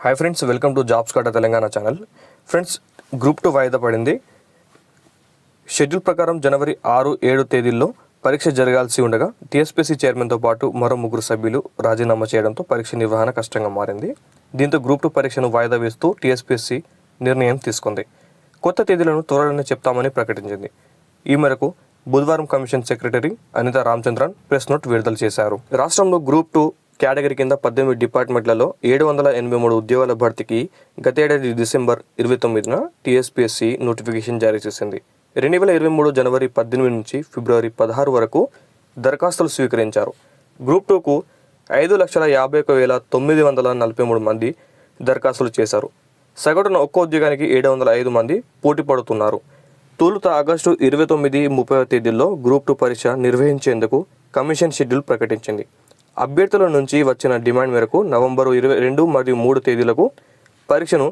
Hi friends, welcome to jobs kata Telangana channel. Friends, group 2 వాయిదా పడింది. Schedule ప్రకారం జనవరి 6, 7 తేదీల్లో పరీక్ష జరగాల్సి ఉండగా టీఎస్పీఎస్సీ చైర్మన్తో పాటు మరో 3 సభ్యులు రాజీనామా చేయడంతో పరీక్ష నిర్వహణ కష్టంగా మారింది. దీంతో గ్రూప్ 2 పరీక్షను వాయిదా వేస్తూ టీఎస్పీఎస్సీ నిర్ణయం తీసుకుంది. కొత్త తేదీలను త్వరలోనే చెప్తామని ప్రకటించింది. ఈ మేరకు బుధవారం commission secretary Anita Ramachandran press note విడుదల చేశారు. రాష్ట్రంలో గ్రూప్ 2 కేటగిరీ కింద 18 డిపార్ట్మెంట్లలో 783 ఉద్యోగాల భర్తీకి గతేడాది డిసెంబర్ 29న టీఎస్పీఎస్సీ నోటిఫికేషన్ జారీ చేసింది. 2023 జనవరి 18 నుంచి ఫిబ్రవరి 16 వరకు దరఖాస్తులు స్వీకరించారు. గ్రూప్ 2కు 5,51,943 మంది దరఖాస్తులు చేశారు. సగటున ఒక్క ఉద్యోగానికి 705 మంది పోటీ పడుతున్నారు. తొలుత ఆగస్టు 29, 30 తేదీల్లో గ్రూప్ 2 పరీక్ష నిర్వహించేందుకు కమిషన్ షెడ్యూల్ ప్రకటించింది. అభ్యర్థుల నుంచి వచ్చిన డిమాండ్ మేరకు నవంబరు 22 మరియు 3 తేదీలకు పరీక్షను